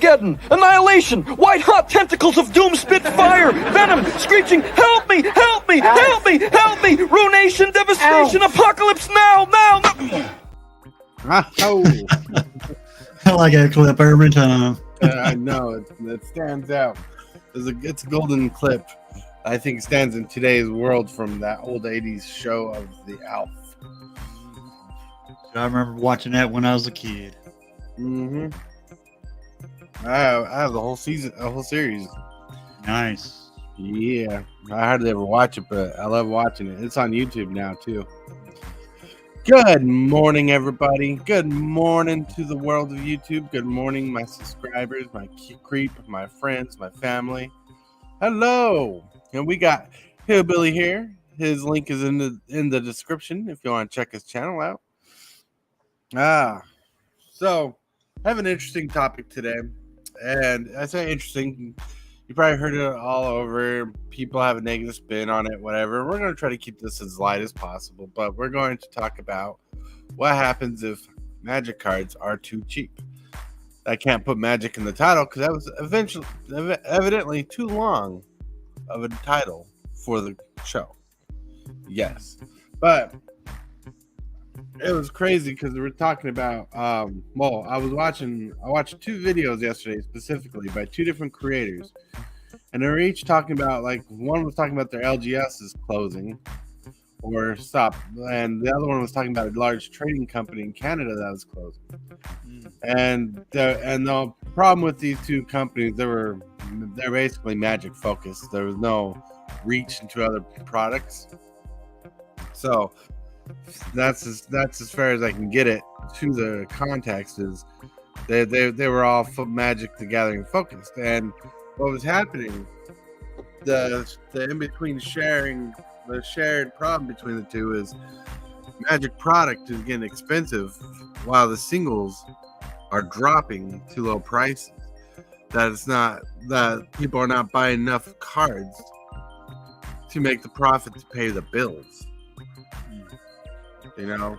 Armageddon, annihilation, white-hot tentacles of doom spit fire, venom, screeching, help me, help me, help me, help me, ruination, devastation, apocalypse now. Oh. I like that clip every time. I know, it stands out. It's a golden clip. I think it stands in today's world from that old 80s show of the Alf. I remember watching that when I was a kid. Mm-hmm. I have the whole season, a whole series. Nice. Yeah, I hardly ever watch it, but I love watching it. It's on YouTube now too. Good morning, everybody. Good morning to the world of YouTube. Good morning, my subscribers, my creep, my friends, my family. Hello, and we got Hillbilly here. His link is in the description if you want to check his channel out. So I have an interesting topic today, and I say interesting. You probably heard it all over. People have a negative spin on it, whatever. We're going to try to keep this as light as possible, but we're going to talk about what happens if magic cards are too cheap. I can't put magic in the title because that was evidently too long of a title for the show. Yes, but it was crazy because we were talking about. I watched two videos yesterday specifically by two different creators, and they were each talking about, like, one was talking about their LGS is closing or stop, and the other one was talking about a large trading company in Canada that was closing. And the problem with these two companies, they're basically magic focused. There was no reach into other products, so that's as far as I can get it to the context. Is they were all Magic the Gathering focused, and what was happening, the in between sharing, the shared problem between the two is Magic product is getting expensive while the singles are dropping to low prices. That people are not buying enough cards to make the profit to pay the bills. You know,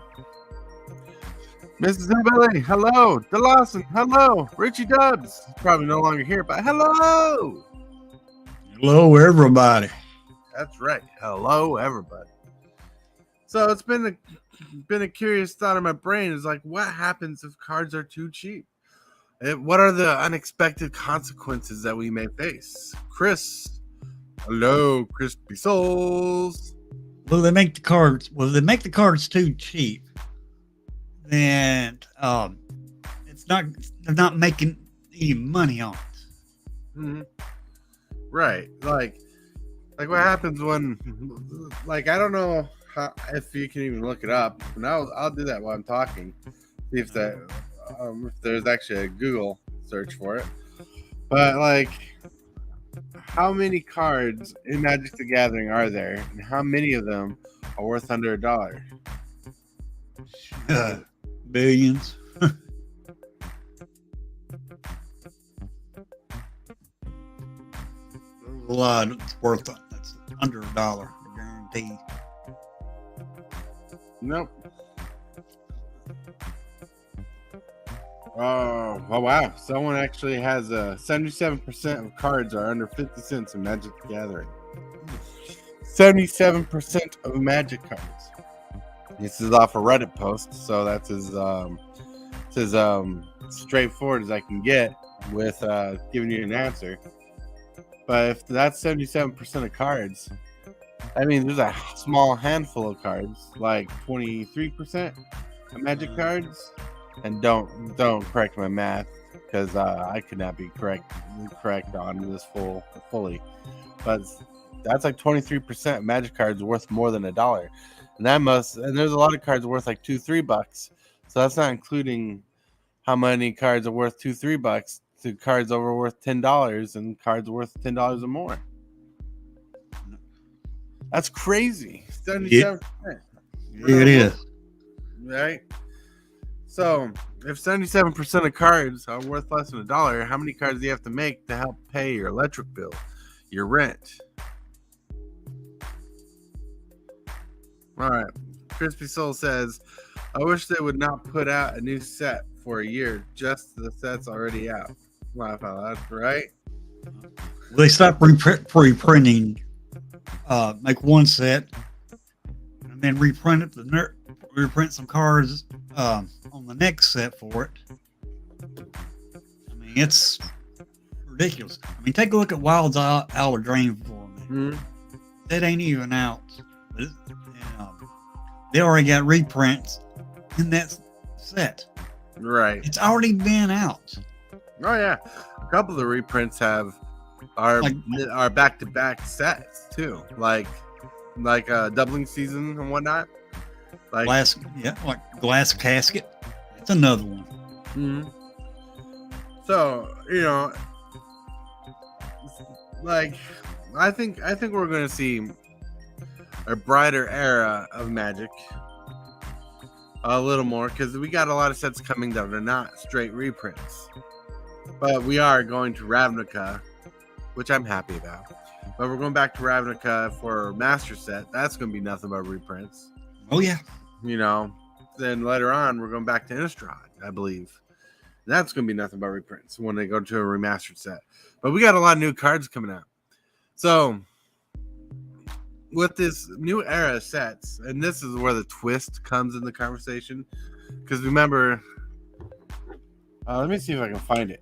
Mrs. Hillbilly, hello. DeLawson, hello. Richie Dubs, probably no longer here, but hello. Hello, everybody. That's right. Hello, everybody. So it's been a curious thought in my brain. Is like, what happens if cards are too cheap? What are the unexpected consequences that we may face? Chris, hello, Crispy Souls. Well, they make the cards too cheap, then they're not making any money on it. Mm-hmm. Right. Like what happens when, like, I don't know if you can even look it up, and I'll do that while I'm talking. See if there's actually a Google search for it. But, like, how many cards in Magic the Gathering are there, and how many of them are worth under $1? Billions. A lot. It's worth that's under $1, guaranteed. Nope. Oh wow! Someone actually has 77% of cards are under 50 cents in Magic the Gathering. 77% of Magic cards. This is off a Reddit post, so that's as straightforward as I can get with giving you an answer. But if that's 77% of cards, I mean, there's a small handful of cards, like 23% of Magic cards. And don't correct my math, because I could not be correct on this fully. But that's like 23% of Magic cards worth more than $1, and there's a lot of cards worth like $2-3. So that's not including how many cards are worth $2-3 to cards over worth $10 and cards worth $10 or more. That's crazy. 77%. Yeah, it is. Right? So, if 77% of cards are worth less than $1, how many cards do you have to make to help pay your electric bill, your rent? All right. Crispy Soul says, I wish they would not put out a new set for a year, just the sets already out. Laugh out loud, right? They stopped reprinting. Make one set and then reprint it. Reprint some cards on the next set for it. I mean, it's ridiculous. I mean, take a look at Wild's Hour Drain for me. Mm-hmm. That ain't even out. But they already got reprints in that set. Right. It's already been out. Oh yeah, a couple of the reprints are back-to-back sets too, like doubling season and whatnot. Like Glass Casket. It's another one. Mm-hmm. So like I think we're gonna see a brighter era of Magic. A little more, because we got a lot of sets coming that are not straight reprints. But we are going to Ravnica, which I'm happy about. But we're going back to Ravnica for Master Set. That's going to be nothing but reprints. Oh, yeah. Then later on, we're going back to Innistrad, I believe. That's going to be nothing but reprints when they go to a remastered set. But we got a lot of new cards coming out. So, with this new era of sets, and this is where the twist comes in the conversation. Because remember, let me see if I can find it.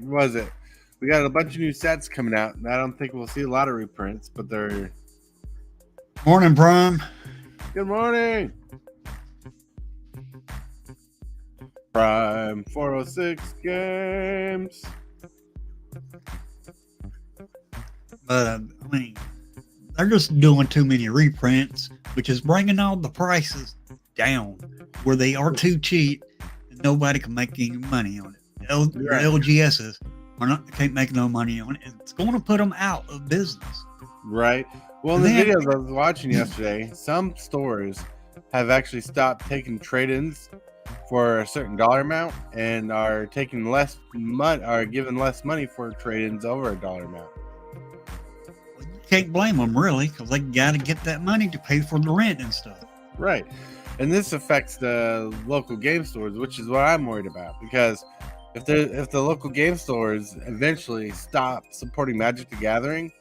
Was it? We got a bunch of new sets coming out, and I don't think we'll see a lot of reprints, but they're. Morning, Prime. Good morning. Prime 406 games. But I mean, they're just doing too many reprints, which is bringing all the prices down where they are too cheap and nobody can make any money on it. LGSs can't make no money on it. It's going to put them out of business. Right. Well, in the videos I was watching yesterday, some stores have actually stopped taking trade-ins for a certain dollar amount and are taking less money, are giving less money for trade-ins over a dollar amount. Well, you can't blame them really, because they got to get that money to pay for the rent and stuff. Right, and this affects the local game stores, which is what I'm worried about, because if the local game stores eventually stop supporting Magic the Gathering,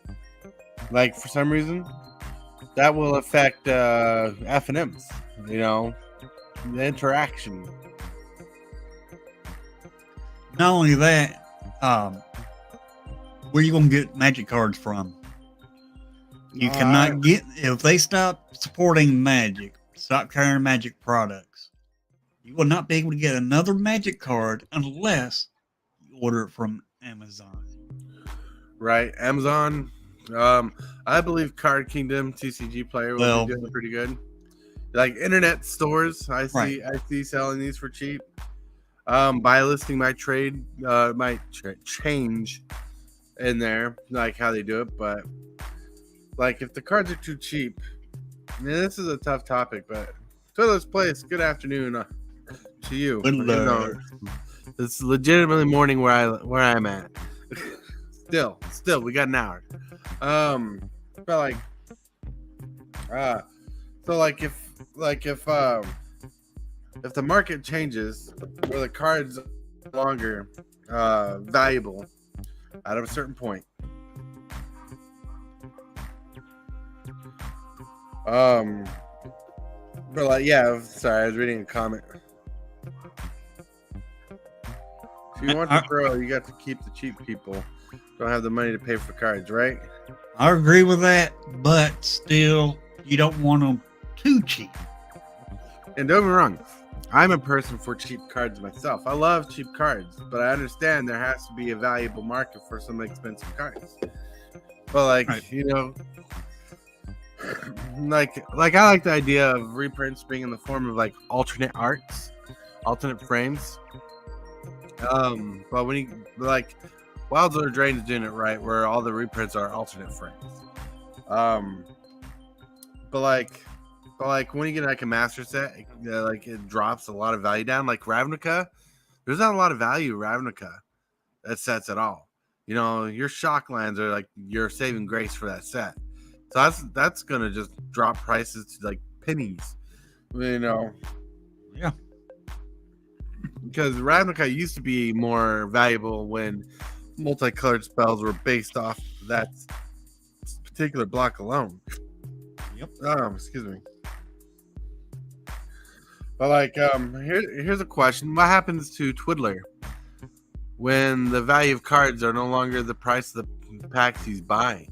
like for some reason, that will affect F&Ms. The interaction. Not only that, where you gonna get Magic cards from? You cannot get, if they stop supporting Magic, stop carrying Magic products, you will not be able to get another Magic card unless you order it from Amazon. Right, Amazon. I believe Card Kingdom TCG Player will be doing pretty good. Like internet stores, I see selling these for cheap. Buy listing might change in there, like how they do it. But like if the cards are too cheap, this is a tough topic. But Tortoise Place, good afternoon to you. It's legitimately morning where I'm at. Still, we got an hour. But like, so like if the market changes where the card's no longer valuable at a certain point, but like, yeah, sorry, I was reading a comment. If you want to grow, you got to keep the cheap people. Don't have the money to pay for cards, right? I agree with that, but still, you don't want them too cheap. And don't get me wrong, I'm a person for cheap cards myself. I love cheap cards, but I understand there has to be a valuable market for some expensive cards. But like, like I like the idea of reprints being in the form of like alternate arts, alternate frames. But when you like Wilds Order Drain is doing it right, where all the reprints are alternate frames. But like when you get like a master set, like it drops a lot of value down. Like Ravnica, there's not a lot of value in Ravnica that sets at all. Your shock lands are like your saving grace for that set. So that's gonna just drop prices to like pennies. You know, Yeah. because Ravnica used to be more valuable when multicolored spells were based off that particular block alone. Yep. Excuse me. But like, here's a question: what happens to Twiddler when the value of cards are no longer the price of the packs he's buying?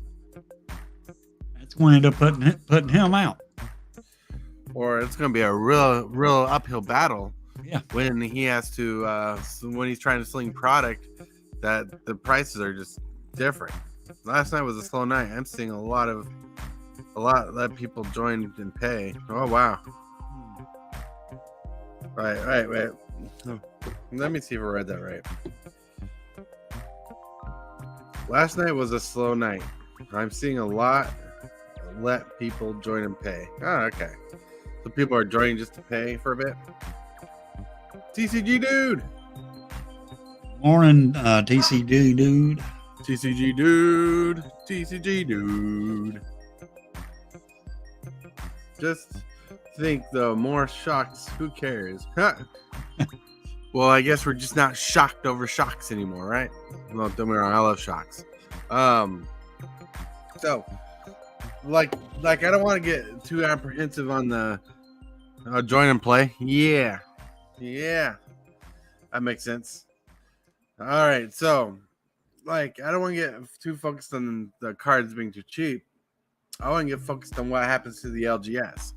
That's going to end up putting him out. Or it's going to be a real uphill battle. Yeah. When he has to, when he's trying to sling product, that the prices are just different. Last night was a slow night. I'm seeing a lot that people join and pay. Oh wow! Right. Wait. Let me see if I read that right. Last night was a slow night. I'm seeing a lot. Let people join and pay. Oh, okay. So people are joining just to pay for a bit. TCG dude. Morning, TCG dude. TCG dude. TCG dude. Just think though, more shocks. Who cares? Well, I guess we're just not shocked over shocks anymore, right? No, don't get me wrong. I love shocks. So, like I don't want to get too apprehensive on the join and play. Yeah, that makes sense. All right, so like I don't want to get too focused on the cards being too cheap. I want to get focused on what happens to the LGS.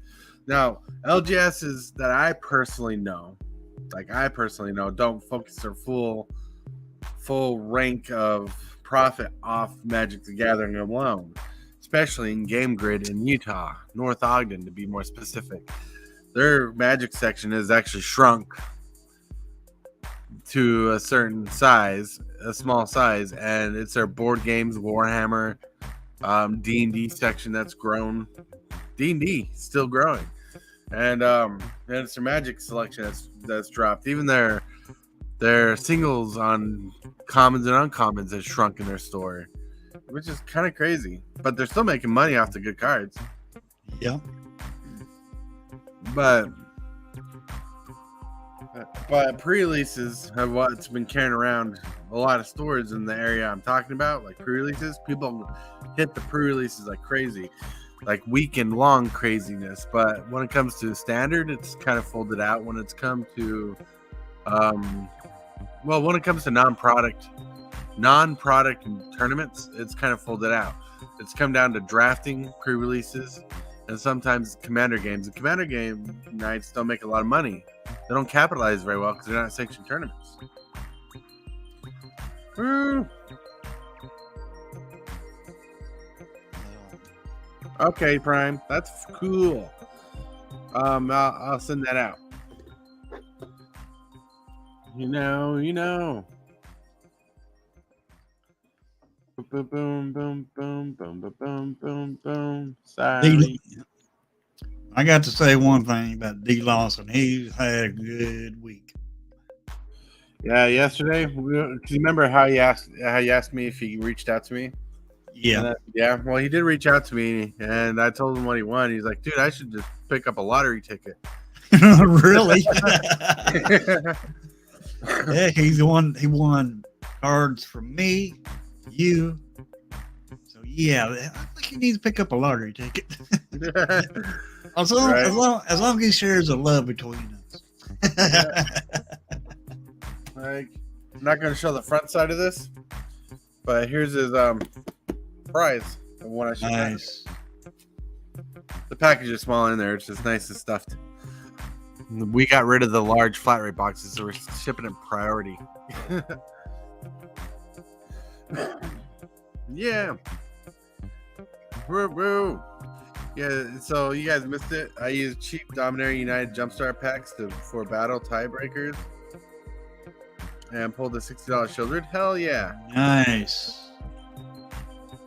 Now, LGSs that I personally know, don't focus their full rank of profit off Magic the Gathering alone, especially in Game Grid in Utah, North Ogden to be more specific. Their Magic section is actually shrunk to a certain size, a small size, and it's their board games, Warhammer, D&D section that's grown. D&D still growing, and it's their Magic selection that's dropped. Even their singles on commons and uncommons has shrunk in their store, which is kind of crazy. But they're still making money off the good cards. Yeah. But pre-releases have what's been carrying around a lot of stores in the area I'm talking about, like pre-releases. People hit the pre-releases like crazy, like weekend long craziness. But when it comes to standard, it's kind of folded out. When it's come to when it comes to non-product tournaments, it's kind of folded out. It's come down to drafting pre-releases and sometimes commander games. The commander game nights don't make a lot of money. They don't capitalize very well because they're not sanctioned tournaments. Okay, Prime, that's cool. I'll send that out. You know. Boom, boom, boom, boom, boom, boom, boom, boom, boom. Sorry. I got to say one thing about D. Lawson. He's had a good week. Yeah, yesterday. Cause you remember how you asked me if he reached out to me? Yeah. Yeah. Well, he did reach out to me, and I told him what he won. He's like, "Dude, I should just pick up a lottery ticket." Really? Yeah, he's the one. He won cards from me, you. So yeah, I think he needs to pick up a lottery ticket. As long as he shares the love between us. Yeah. Like, I'm not going to show the front side of this, but here's his prize. The one I showed. Nice. The package is small in there. It's just nice and stuffed. We got rid of the large flat rate boxes, so we're shipping it priority. Yeah. Woo. Yeah, so you guys missed it. I used cheap Dominaria United Jumpstart packs for battle tiebreakers. And pulled a $60 Shieldred. Hell yeah. Nice.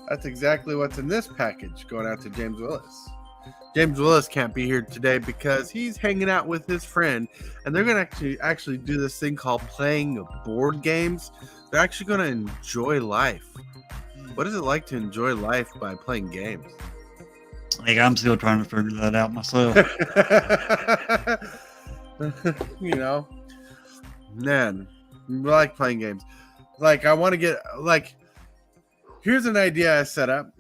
That's exactly what's in this package, going out to James Willis. James Willis can't be here today because he's hanging out with his friend, and they're going to actually do this thing called playing board games. They're actually going to enjoy life. What is it like to enjoy life by playing games? Like, I'm still trying to figure that out myself. You know, man, I like playing games. Like, I want to get, like, here's an idea I set up.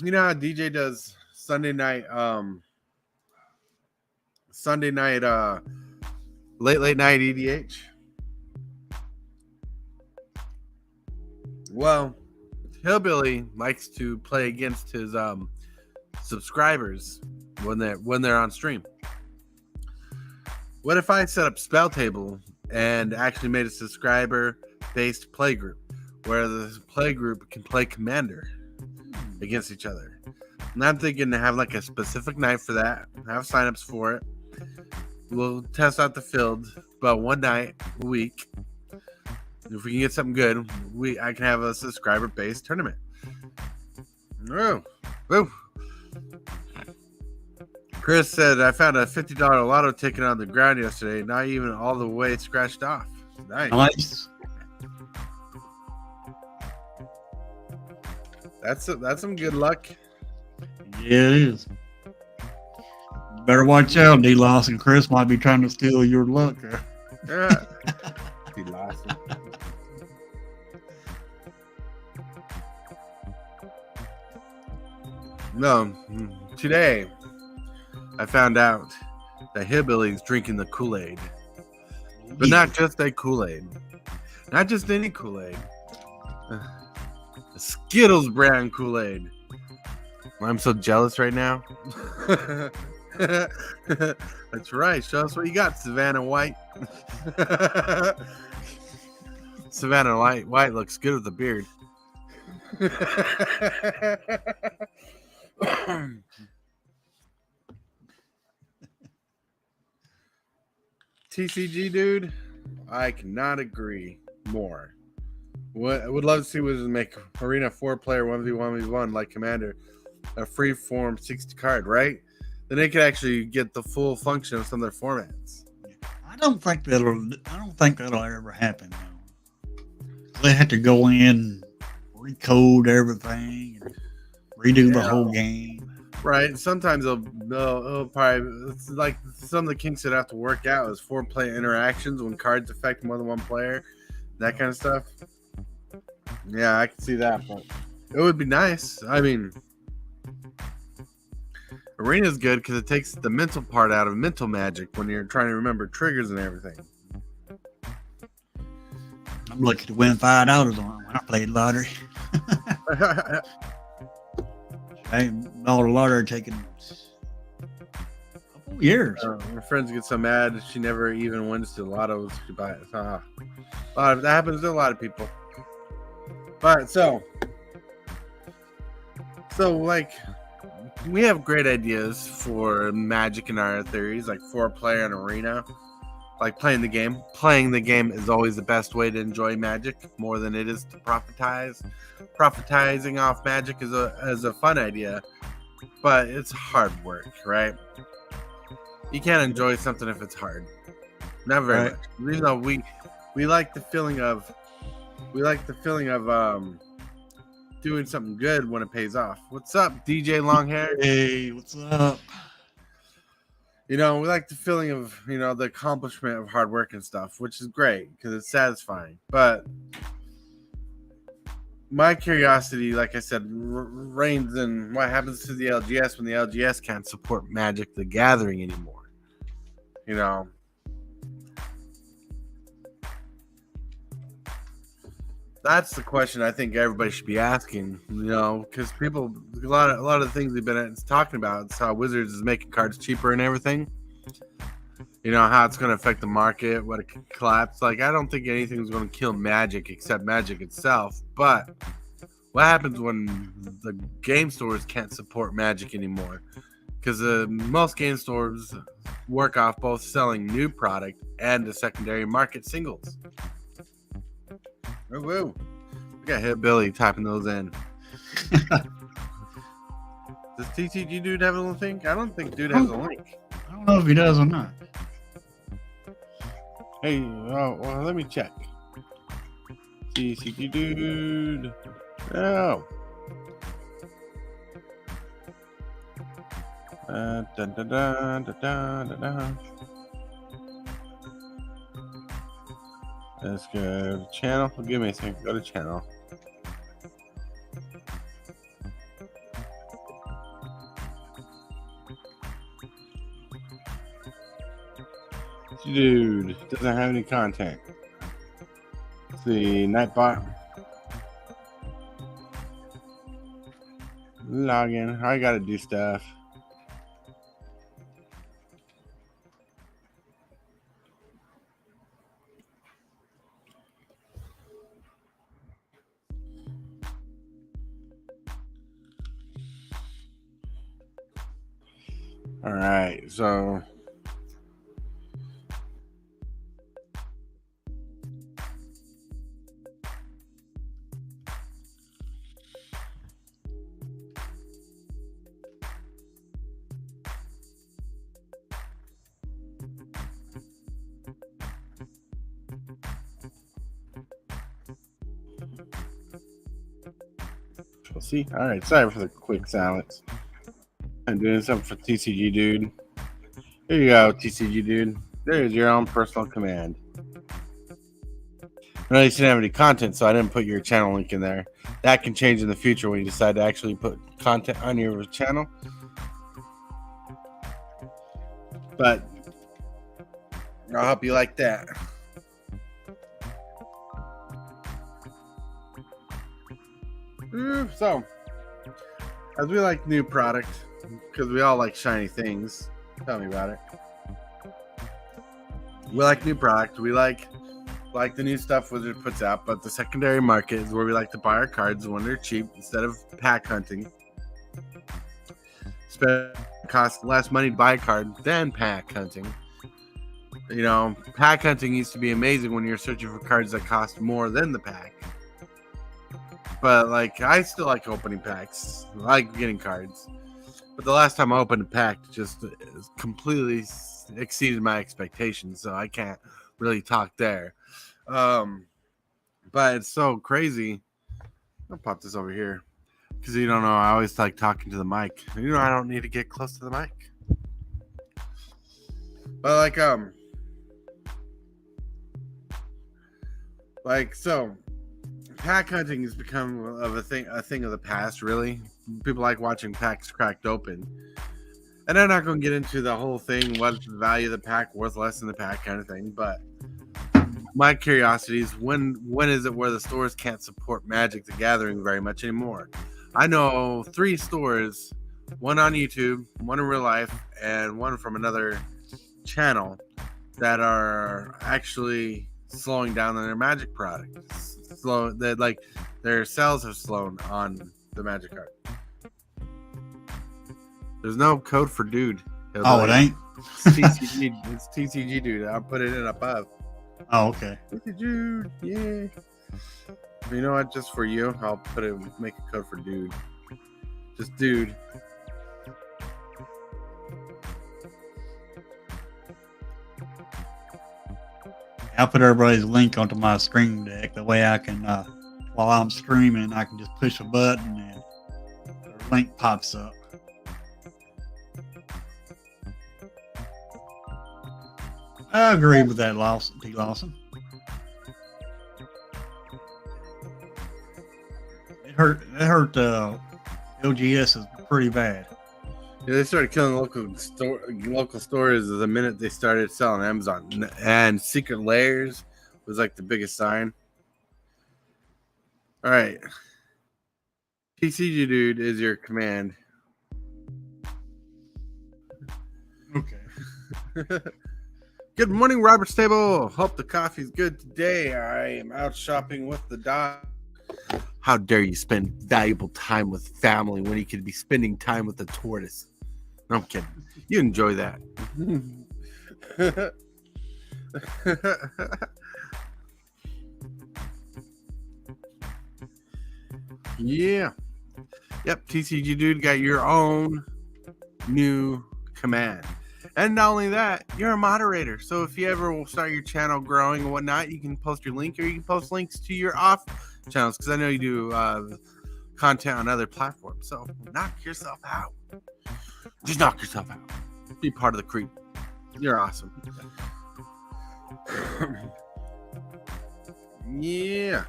You know how DJ does Sunday night, late night EDH? Well, Hillbilly likes to play against his subscribers when they're on stream. What if I set up Spell Table and actually made a subscriber-based play group where the play group can play Commander against each other? And I'm thinking to have like a specific night for that, have signups for it. We'll test out the field, but one night a week. If we can get something good, I can have a subscriber-based tournament. Oh, woo. Chris said, I found a $50 lotto ticket on the ground yesterday, not even all the way scratched off. Nice. That's some good luck. Yeah, it is. Better watch out, D. Lawson. Chris might be trying to steal your luck. Yeah. D. Lawson. No, today I found out that Hillbilly's drinking the Kool-Aid. But not just that Kool-Aid. Not just any Kool-Aid. The Skittles brand Kool-Aid. I'm so jealous right now. That's right. Show us what you got, Savannah White. Savannah White looks good with the beard. TCG, dude, I cannot agree more. What I would love to see was make Arena 4-player 1v1v1 like Commander, a free form 60 card, right? Then they could actually get the full function of some of their formats. I don't think that'll ever happen. Though. They have to go in, recode everything, and redo the whole game. Right. Sometimes they'll probably, it's like some of the kinks that have to work out is 4-player interactions when cards affect more than one player, that kind of stuff. Yeah, I can see that, but it would be nice. I mean, Arena's good because it takes the mental part out of mental magic when you're trying to remember triggers and everything. I'm lucky to win $5 on it when I played lottery. All the lottery taking a couple years. My friends get so mad she never even wins the lottos. That happens to a lot of people. All right, so like, we have great ideas for Magic in our theories, like 4-player and Arena, like playing the game. Playing the game is always the best way to enjoy Magic, more than it is to profitize. Profitizing off Magic is a fun idea, but it's hard work, right? You can't enjoy something if it's hard. Not very much. Even though we like the feeling of doing something good when it pays off. What's up, DJ Longhair? Hey, what's up? You know, we like the feeling of, you know, the accomplishment of hard work and stuff, which is great because it's satisfying. But my curiosity, like I said, reigns in what happens to the LGS when the LGS can't support Magic the Gathering anymore. You know, that's the question I think everybody should be asking. You know, because people, a lot of the things we've been talking about, it's how Wizards is making cards cheaper and everything. You know, how it's going to affect the market, what it could collapse. Like, I don't think anything's going to kill Magic except Magic itself. But what happens when the game stores can't support Magic anymore? Because most game stores work off both selling new product and the secondary market singles. Oh, whoa. We got Hillbilly typing those in. Does TTG dude have a little thing? I don't think dude has a link. I don't know if he does or not. Hey, well, let me check. TTG dude. Oh. Dun, dun, dun, dun, dun, dun, dun. Let's go to channel. Give me a second. Go to channel. Dude, doesn't have any content. Let's see, Nightbot. Login. I gotta do stuff. All right, so we'll see. All right, sorry for the quick silence. I'm doing something for TCG Dude. Here you go, TCG Dude. There's your own personal command. I know you didn't have any content, so I didn't put your channel link in there. That can change in the future when you decide to actually put content on your channel. But I'll help you like that. So, as we like new product, because we all like shiny things. Tell me about it. We like new product. We like the new stuff Wizard puts out, but the secondary market is where we like to buy our cards when they're cheap instead of pack hunting. Cost less money to buy a card than pack hunting. You know, pack hunting used to be amazing when you're searching for cards that cost more than the pack. But like, I still like opening packs. I like getting cards. But the last time I opened a pack just completely exceeded my expectations, so I can't really talk there. But it's so crazy. I'll pop this over here because you don't know. I always like talking to the mic. You know, I don't need to get close to the mic. But so, pack hunting has become a thing of the past. Really, people like watching packs cracked open. And I'm not going to get into the whole thing, what's the value of the pack, worth less than the pack kind of thing. But my curiosity is when is it where the stores can't support Magic the Gathering very much anymore? I know 3 stores, one on YouTube, one in real life, and one from another channel that are actually slowing down their Magic product. Their sales have slowed on the Magic card. There's no code for dude. Oh, it ain't? It's TCG Dude. I'll put it in above. Oh, okay. TCG Dude, yeah. You know what? Just for you, I'll make a code for dude. Just dude. I'll put everybody's link onto my Stream Deck. The way I can, while I'm streaming, I can just push a button and the link pops up. I agree with that, T. Lawson. It hurt. LGS is pretty bad. Yeah, they started killing local stores the minute they started selling Amazon, and Secret Lairs was like the biggest sign. All right, TCG Dude is your command. Okay. Good morning, Robert Stable. Hope the coffee's good today. I am out shopping with the dog. How dare you spend valuable time with family when you could be spending time with the tortoise? No, I'm kidding. You enjoy that. Yeah. Yep, TCG Dude got your own new command. And not only that, you're a moderator. So if you ever will start your channel growing and whatnot, you can post your link, or you can post links to your off channels, because I know you do content on other platforms. So knock yourself out. Just knock yourself out. Be part of the creep. You're awesome. Yeah.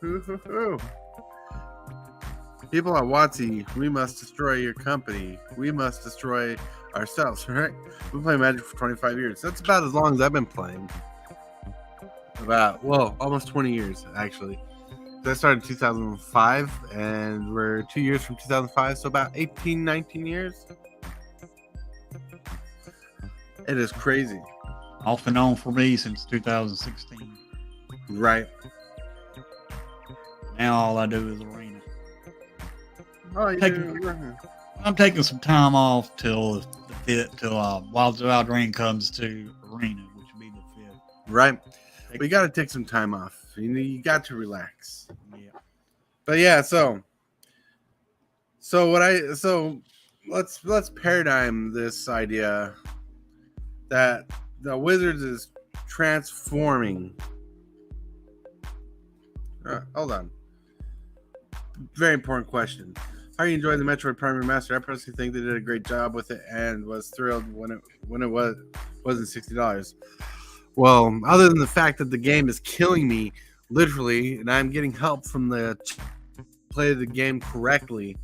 Hoo-hoo-hoo. People at WotC, we must destroy your company. We must destroy ourselves, right? We've been playing Magic for 25 years. That's about as long as I've been playing. Almost 20 years, actually. I started in 2005, and we're 2 years from 2005, so about 18, 19 years. It is crazy. Off and on for me since 2016. Right. Now all I do is arena. Oh, you I'm taking some time off till Wild Rain comes to arena, which will be the 5th. Right. We got to take some time off. You got to relax. Yeah. But yeah, so let's paradigm this idea that the Wizards is transforming. Hold on. Very important question. How are you enjoying the Metroid Prime Remaster? I personally think they did a great job with it and was thrilled when it wasn't $60. Well, other than the fact that the game is killing me, literally, and I'm getting help from the play the game correctly,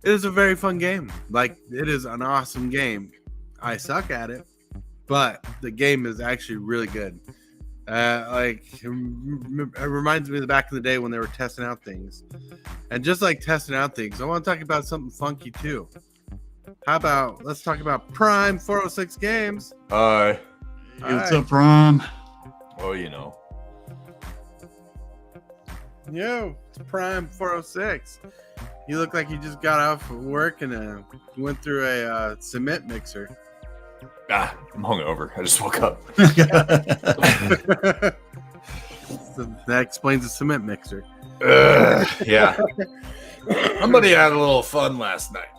it is a very fun game. Like, it is an awesome game. I suck at it, but the game is actually really good. It reminds me of the back in the day when they were testing out things. And just like testing out things, I want to talk about something funky too. Let's talk about Prime 406 Games. Hi. Hey, what's up, Prime? Oh, you know. Yo, it's Prime 406. You look like you just got off of work and went through a cement mixer. I'm hungover. I just woke up. So that explains the cement mixer. Yeah. Somebody had a little fun last night.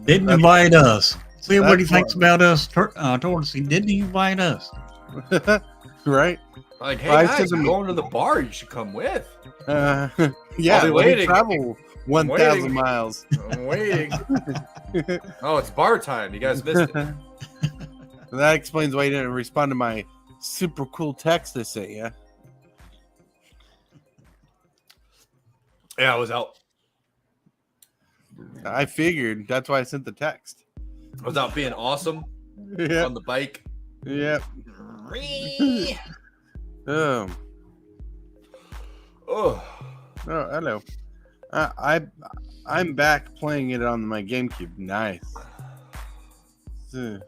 Didn't invite us. See what he thinks about us, Tortoise. He didn't invite us. Right? Like, hey, guys, I'm going to the bar. You should come with. Yeah, I'll be waiting. Travel 1,000 miles. I'm waiting. Oh, it's bar time. You guys missed it. That explains why you didn't respond to my super cool text I sent you. Yeah, I was out. I figured. That's why I sent the text. I was out being awesome Yeah. on the bike. Yep. Oh. Oh, hello. I'm back playing it on my GameCube. Nice. Well,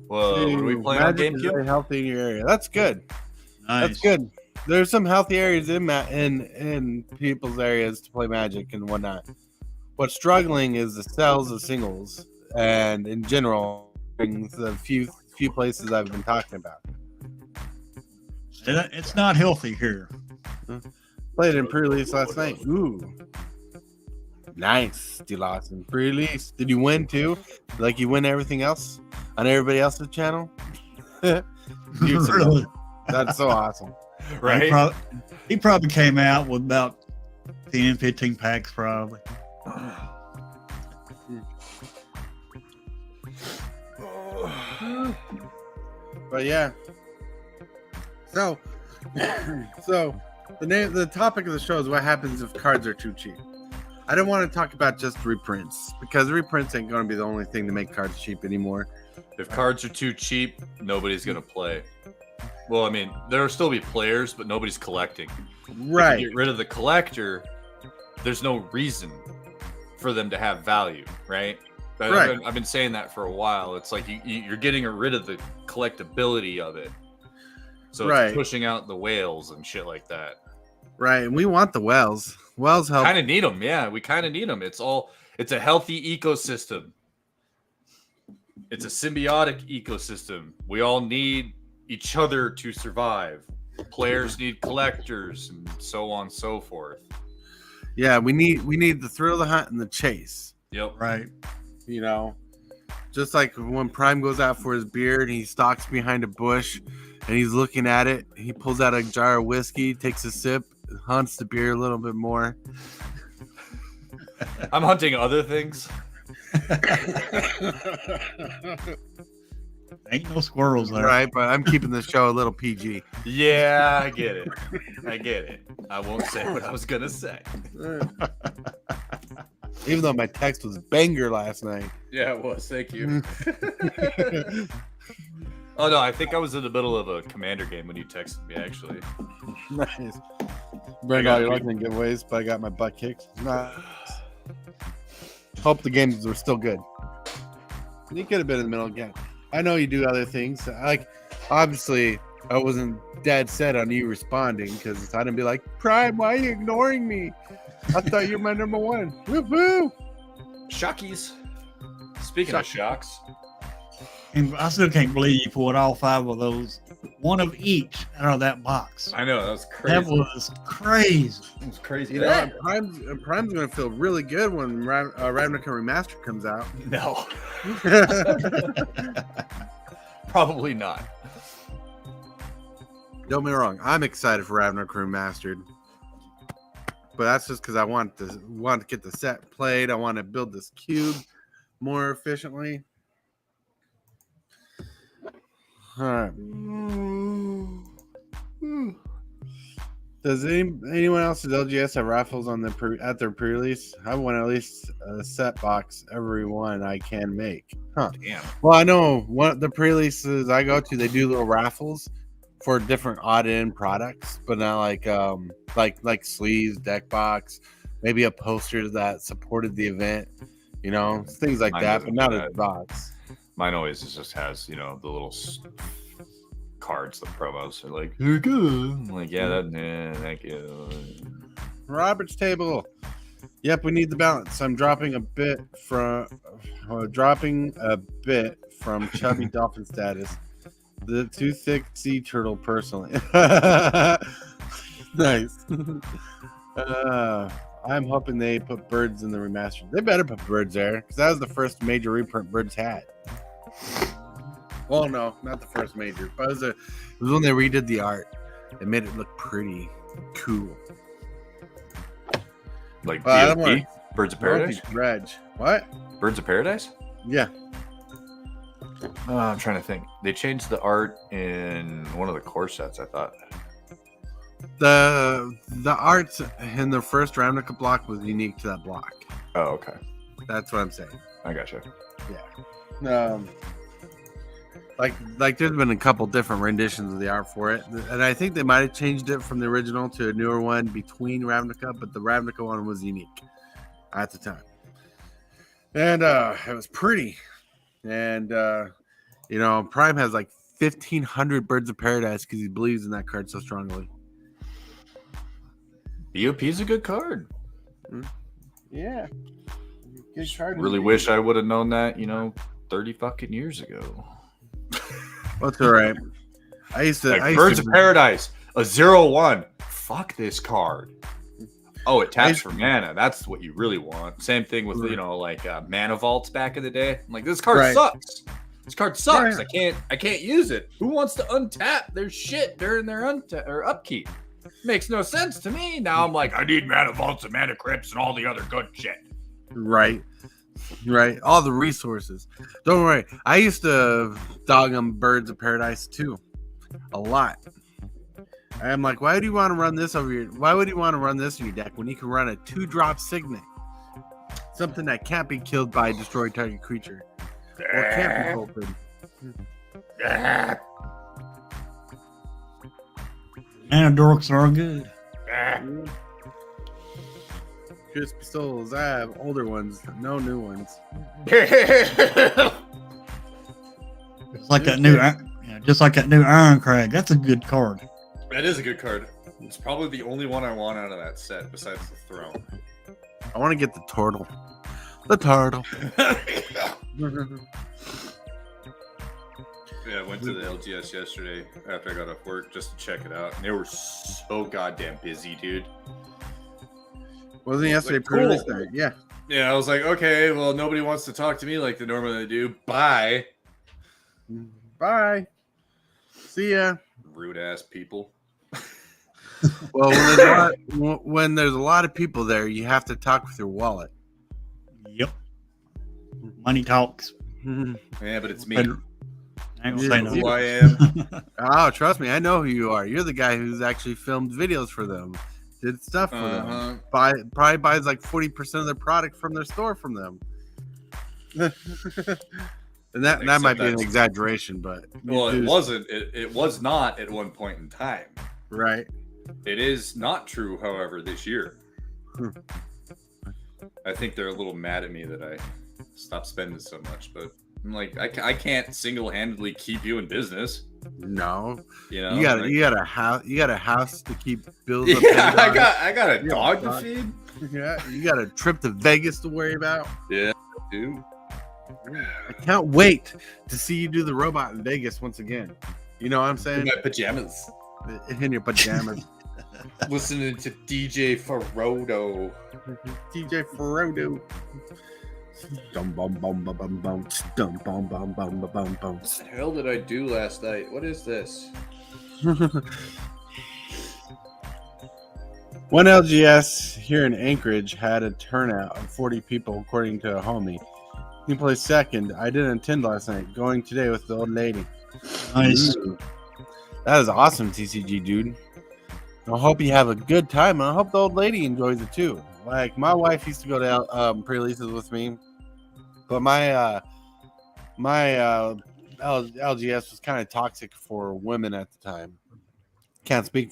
what are we playing on GameCube? Very healthy in your area. That's good. Nice. That's good. There's some healthy areas in people's areas to play Magic and whatnot. What's struggling is the sales of singles, and in general, the few places I've been talking about. It's not healthy here. Played it in pre-release last night. Ooh, nice, D-Lawson. Pre-release. Did you win too? Like you win everything else on everybody else's channel? Really? That's so awesome. Right? He probably came out with about 10, 15 packs, probably. But yeah. So the topic of the show is what happens if cards are too cheap. I don't want to talk about just reprints because reprints ain't going to be the only thing to make cards cheap anymore. If cards are too cheap, nobody's going to play. Well, I mean, there'll still be players, but nobody's collecting. Right. If you get rid of the collector, there's no reason for them to have value, right? Right. I've been saying that for a while. It's like you're getting rid of the collectability of it. So it's pushing out the whales and shit like that. Right. And we want the whales. Whales help. Kind of need them. Yeah, we kind of need them. It's a healthy ecosystem. It's a symbiotic ecosystem. We all need each other to survive. Players need collectors and so on and so forth. Yeah, we need the thrill of the hunt and the chase. Yep. Right. You know, just like when Prime goes out for his beer and he stalks behind a bush and he's looking at it, he pulls out a jar of whiskey, takes a sip, hunts the beer a little bit more. I'm hunting other things. Ain't no squirrels there. Right, but I'm keeping the show a little PG. Yeah, I get it. I get it. I won't say what I was gonna say. Even though my text was banger last night. Yeah, it was. Thank you. Oh no, I think I was in the middle of a commander game when you texted me. Actually, Nice. Burned all your luck in giveaways, but I got my butt kicked. Nice. Hope the games were still good. You could have been in the middle again. I know you do other things. Obviously, I wasn't dead set on you responding because I didn't be like, Prime, why are you ignoring me? I thought you were my number one. Woo-hoo! Shockies. Speaking of shocks, And I still can't believe you pulled all 5 of those, one of each, out of that box. I know that was crazy. That was crazy. That was crazy. You know, Prime's going to feel really good when Ravnica Remastered comes out. No, probably not. Don't get me wrong. I'm excited for Ravnica Remastered. But that's just because I want to get the set played. I want to build this cube more efficiently. All right. Does anyone else at LGS have raffles on at their pre-release? I want at least a set box every one I can make. Huh. Damn. Well, I know the pre-releases I go to, they do little raffles for different odd-end products, but not like sleeves, deck box, maybe a poster that supported the event, things like that, but not a box. Mine always just has, the little cards, the promos are like, here you go. I'm like, thank you. Robert's table. Yep, we need the balance. I'm dropping a bit from chubby dolphin status. The too thick sea turtle, personally. Nice. I'm hoping they put birds in the remaster. They better put birds there because that was the first major reprint birds had. Well, no, not the first major, but it was when they redid the art. It made it look pretty cool. Like BOP? Birds of Paradise? Reg. What? Birds of Paradise? Yeah. I'm trying to think. They changed the art in one of the core sets, I thought. The art in the first Ravnica block was unique to that block. Oh, okay. That's what I'm saying. I gotcha. Yeah. Like there's been a couple different renditions of the art for it, and I think they might have changed it from the original to a newer one between Ravnica, but the Ravnica one was unique at the time, and it was pretty. And Prime has like 1,500 Birds of Paradise because he believes in that card so strongly. BOP is a good card. Yeah, good card. Really wish I would have known that, 30 fucking years ago. What's all right? I used to Birds of Paradise, a 0/1. Fuck this card. Oh, it taps for mana. That's what you really want. Same thing with mana vaults back in the day. I'm like, this card sucks. This card sucks. Yeah. I can't use it. Who wants to untap their shit during their upkeep? Makes no sense to me. Now I'm like, I need mana vaults and mana crypts and all the other good shit. Right. All the resources. Don't worry. I used to dog on Birds of Paradise too, a lot. I'm like, why would you want to run this in your deck when you can run a 2-drop Signet? Something that can't be killed by a destroyed target creature. Or can't be bolted. Anadorks are good. Crispy souls. I have older ones, no new ones. It's like that just like that new Iron Crag. That's a good card. That is a good card. It's probably the only one I want out of that set besides the throne. I want to get the turtle. The turtle. Yeah, I went to the LGS yesterday after I got off work just to check it out. And they were so goddamn busy, dude. Wasn't yesterday pre-release night? Yeah. Yeah, I was like, okay, well, nobody wants to talk to me like they normally do. Bye. Bye. See ya. Rude ass people. Well, when there's a lot of people there, you have to talk with your wallet. Yep. Money talks. Yeah, but it's me. I ain't gonna say no. Who I am. Oh, trust me, I know who you are. You're the guy who's actually filmed videos for them, did stuff for them. Probably buys like 40% of their product from their store from them. And that might be an exaggeration, but well, it wasn't. It was not at one point in time. Right. It is not true, however, this year. I think they're a little mad at me that I stopped spending so much, but I'm like, I can't single-handedly keep you in business. No, you know, you got a house to keep bills. Yeah, I got a dog to feed. Yeah, you got a trip to Vegas to worry about. Yeah, dude. I can't wait to see you do the robot in Vegas once again. You know what I'm saying? In my pajamas. In your pajamas. Listening to DJ Ferrodo. DJ Ferrodo. Dum bum bum bum bum bum dum bum bum bum bum bum. What the hell did I do last night? What is this? One LGS here in Anchorage had a turnout of 40 people, according to a homie. He placed second. I didn't attend last night. Going today with the old lady. Nice. Ooh. That is awesome, TCG dude. I hope you have a good time. I hope the old lady enjoys it too. Like my wife used to go to pre-releases with me, but my LGS was kind of toxic for women at the time. Can't speak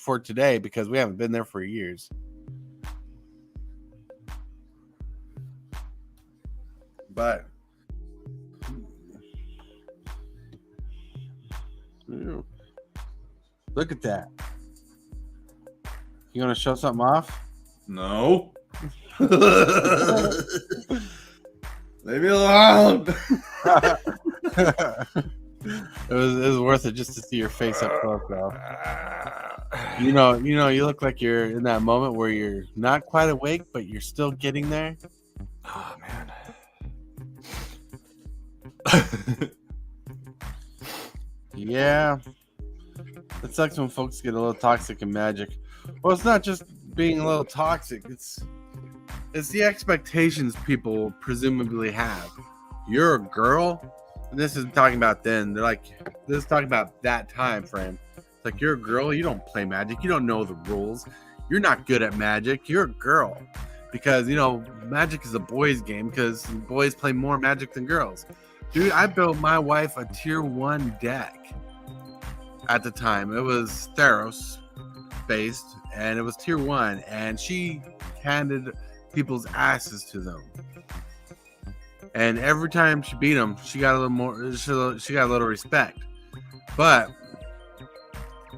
for today because we haven't been there for years. But look at that. You want to show something off? No. Leave me alone. It was worth it just to see your face up close, though. You know, you look like you're in that moment where you're not quite awake, but you're still getting there. Oh man. Yeah. It sucks when folks get a little toxic in Magic. Well, it's not just being a little toxic. It's the expectations people presumably have. You're a girl. And this isn't talking about then. They're like, this is talking about that time frame. It's like, you're a girl. You don't play Magic. You don't know the rules. You're not good at Magic. You're a girl. Because, Magic is a boys' game because boys play more Magic than girls. Dude, I built my wife a tier 1 deck at the time. It was Theros based, and it was tier 1, and she handed people's asses to them. And every time she beat them, she got a little more. She got a little respect. But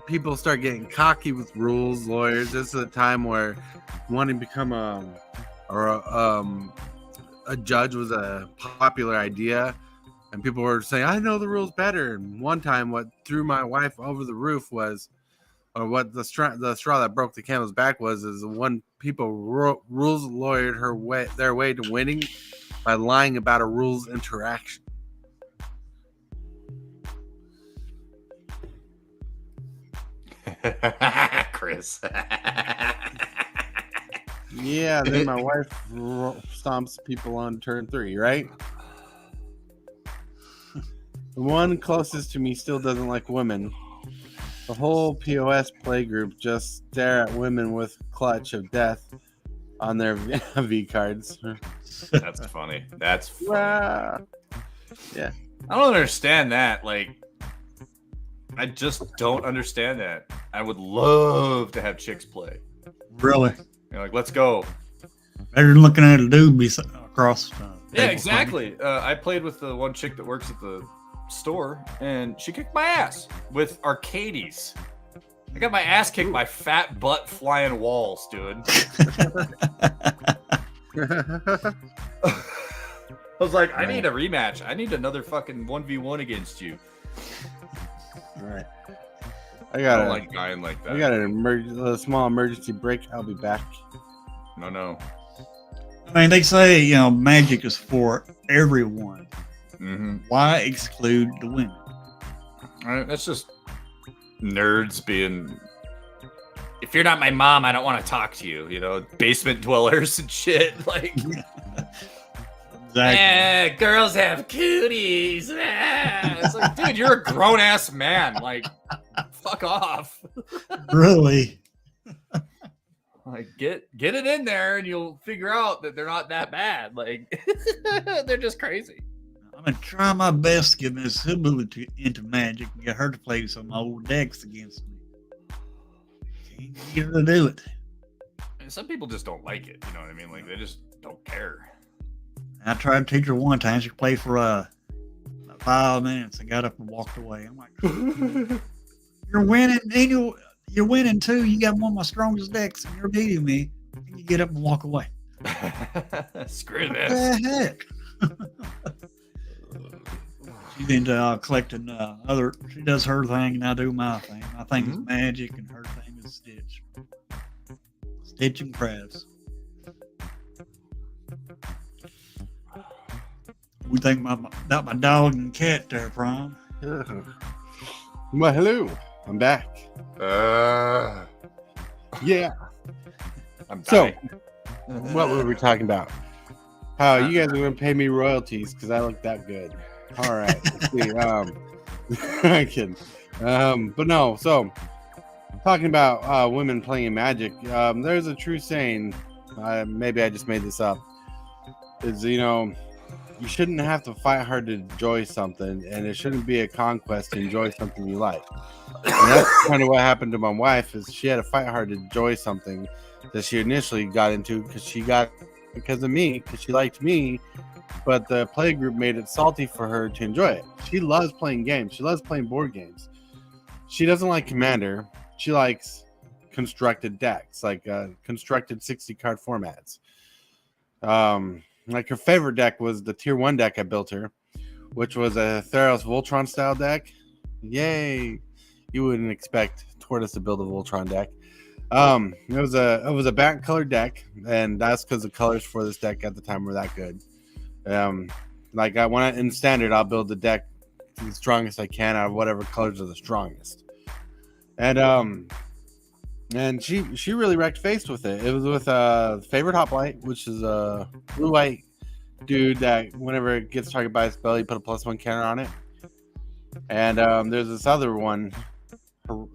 people start getting cocky with rules, lawyers. This is a time where wanting to become a judge was a popular idea, and people were saying, "I know the rules better." And one time, what threw my wife over the roof was, or what the straw that broke the camel's back was, is when people rules lawyered their way to winning by lying about a rules interaction. Chris. Yeah, then my wife stomps people on turn 3, right? The one closest to me still doesn't like women. The whole POS play group just stare at women with clutch of death on their V cards. That's funny. That's funny. Wow. Yeah. I don't understand that. Like, I just don't understand that. I would love to have chicks play. Really? Like, let's go. Better than looking at a dude be across. Yeah, exactly. I played with the one chick that works at the store, and she kicked my ass with Arcades. I got my ass kicked by fat butt flying walls, dude. I was like, I need a rematch. I need another fucking 1v1 against you. All right. I don't like dying like that. I got a small emergency break. I'll be back. No. I mean, they say, magic is for everyone. Mm-hmm. Why exclude the women? All right, that's just nerds being if you're not my mom, I don't want to talk to you. You know, basement dwellers and shit. Like, Exactly. girls have cooties. It's like, dude, you're a grown ass man. Like, fuck off. Really? Like, get it in there, and you'll figure out that they're not that bad. Like, they're just crazy. I'm gonna try my best to get Miss Hillbilly into Magic and get her to play some old decks against me. Can't get her to do it. And some people just don't like it. You know what I mean? Like, they just don't care. I tried to teach her one time. She could play for about 5 minutes and got up and walked away. I'm like, you're winning, Daniel. You're winning too. You got one of my strongest decks, and you're beating me. And you get up and walk away. Screw What this. the heck? She's into collecting other. She does her thing, and I do my thing. My thing is Magic, and her thing is Stitch. Stitch and crafts. We think about my dog and cat there, Prom. Well, hello. I'm back. Yeah. I'm So, dying. what were we talking about? How you guys are going to pay me royalties because I look that good. All right. Let's see. I'm kidding. But no. So, talking about women playing Magic, there's a true saying. Maybe I just made this up. Is, you know, you shouldn't have to fight hard to enjoy something, and it shouldn't be a conquest to enjoy something you like. And that's kind of what happened to my wife. Is she had to fight hard to enjoy something that she initially got into because of me, because she liked me, but the play group made it salty for her to enjoy it. She loves playing games. She loves playing board games. She doesn't like Commander. She likes constructed decks, like constructed 60 card formats. Like her favorite deck was the tier 1 deck I built her, which was a Theros Voltron style deck. Yay! You wouldn't expect Tortoise to build a Voltron deck. It was a back colored deck, and that's because the colors for this deck at the time were that good. In standard, I'll build the deck the strongest I can out of whatever colors are the strongest. And she really wrecked face with it. It was with favorite Hoplite, which is a blue-white dude that whenever it gets targeted by a spell, you put a +1 counter on it. And there's this other one.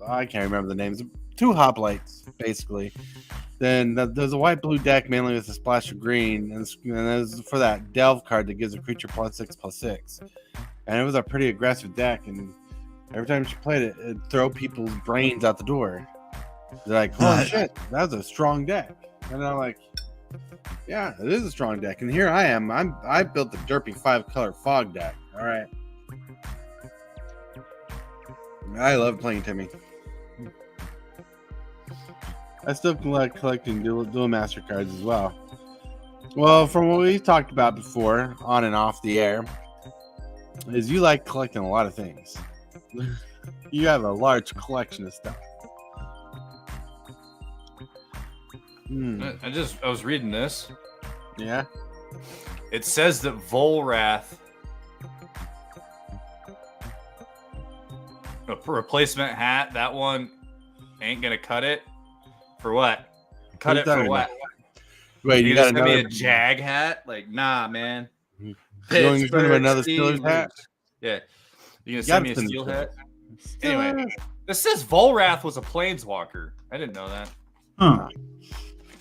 I can't remember the names. 2 Hoplites, basically. Then there's a white-blue deck mainly with a splash of green, and there's for that Delve card that gives a creature +6/+6. And it was a pretty aggressive deck, and every time she played it, it'd throw people's brains out the door. They're like, oh shit, that's a strong deck. And I'm like, yeah, it is a strong deck. And here I am. I built the derpy 5-color fog deck. All right. I love playing Timmy. I still like collecting dual master cards as well. Well, from what we've talked about before, on and off the air, is you like collecting a lot of things. You have a large collection of stuff. I was reading this. Yeah. It says that Volrath, a replacement hat, that one ain't gonna cut it. For what? Cut it for what? Wait, you got send me another a Jag hat? Like, nah, man. You want to send him another Steelers hat? Yeah. You gonna send me a send steel it. hat? Anyway, this says Volrath was a planeswalker. I didn't know that. Huh.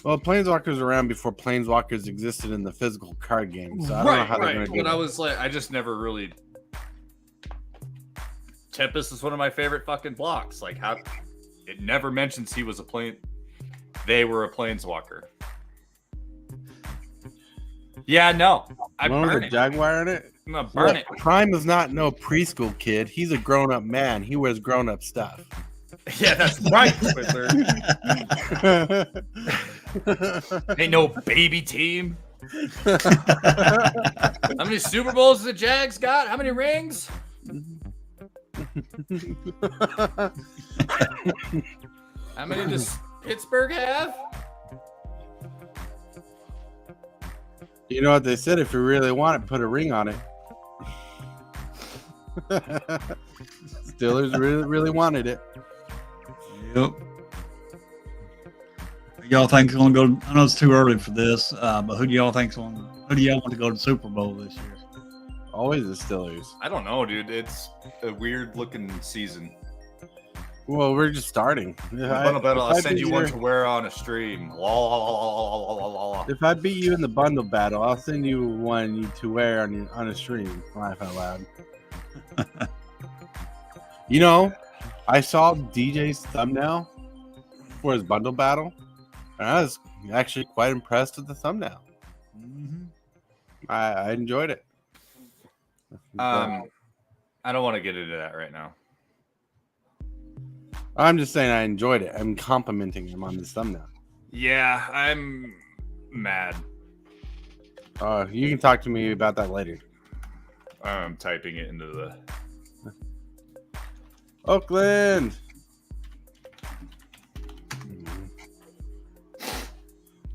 Well, Planeswalkers were around before Planeswalkers existed in the physical card game, so I don't know how they're going to do But that. I was like, I just never really. Tempest is one of my favorite fucking blocks. Like, how it never mentions he was a plane. They were a planeswalker. Yeah, no, I One with burn a it. Jaguar in it? I'm gonna burn it. Prime is not no preschool kid. He's a grown-up man. He wears grown-up stuff. Yeah, that's right, Twitter. Ain't no baby team. How many Super Bowls the Jags got? How many rings? How many does Pittsburgh have? You know what they said? If you really want it, put a ring on it. Steelers really wanted it. Yep. Y'all think it's gonna go? I know it's too early for this, but who do y'all think's going? Who do y'all want to go to the Super Bowl this year? Always the Steelers. I don't know, dude. It's a weird looking season. Well, we're just starting. I'll send you one to wear on a stream. If I beat you in the bundle battle, I'll send you one to wear on a stream. Laugh out loud. You know, I saw DJ's thumbnail for his bundle battle, and I was actually quite impressed with the thumbnail. Mm-hmm. I enjoyed it. I don't want to get into that right now. I'm just saying I enjoyed it. I'm complimenting him on this thumbnail. Yeah, I'm mad. You can talk to me about that later. I'm typing it into the Oakland.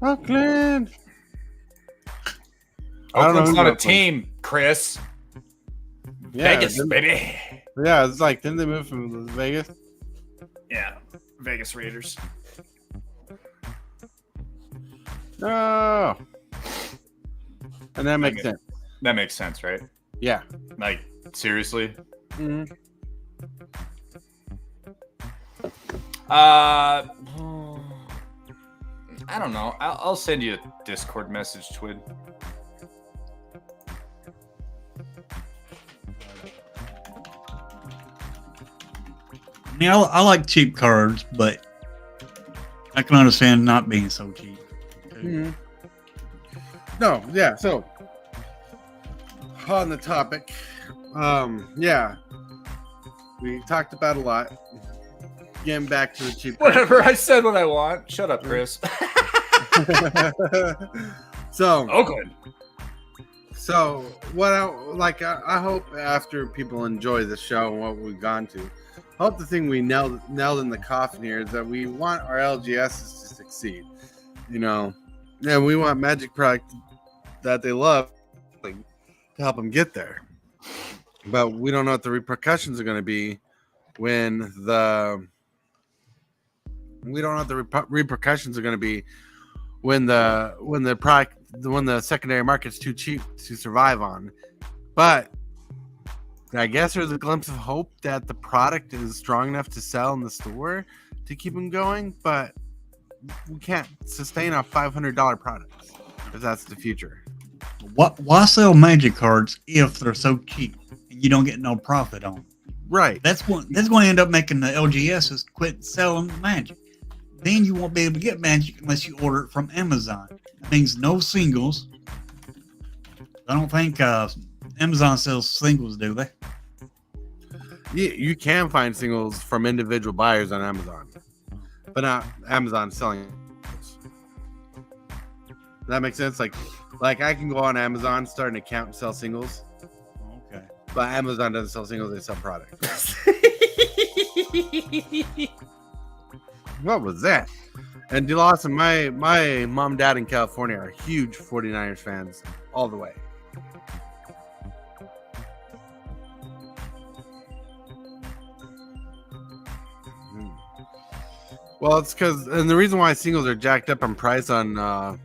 Oakland. Oakland's not a team, Chris. Yeah, Vegas, baby. Yeah, it's like, didn't they move from Vegas? Yeah, Vegas Raiders. No. And that makes sense. That makes sense, right? Yeah. Like, seriously? Mm-hmm. I don't know. I'll send you a Discord message, Twid. I mean, I like cheap cards, but I can understand not being so cheap. Mm-hmm. No, yeah. So on the topic, yeah, we talked about a lot. Getting back to the cheap. Whatever. I said what I want. Shut up, Chris. So Oakland. So what I hope after people enjoy the show and what we've gone to, I hope the thing we nailed in the coffin here is that we want our LGSs to succeed. You know, and we want Magic product that they love to help them get there. But we don't know what the repercussions are going to be when the secondary market's too cheap to survive on. But I guess there's a glimpse of hope that the product is strong enough to sell in the store to keep them going, but we can't sustain a $500 product if that's the future. Why sell Magic cards if they're so cheap and you don't get no profit on them? Right. That's going to end up making the LGSs quit selling Magic. Then you won't be able to get Magic unless you order it from Amazon. That means no singles. I don't think Amazon sells singles, do they? You can find singles from individual buyers on Amazon, but not Amazon selling. Does that make sense? Like I can go on Amazon, start an account, and sell singles. Okay. But Amazon doesn't sell singles; they sell products. What was that? And DeLawson, my mom and dad in California are huge 49ers fans all the way. Well, it's because, and the reason why singles are jacked up on price on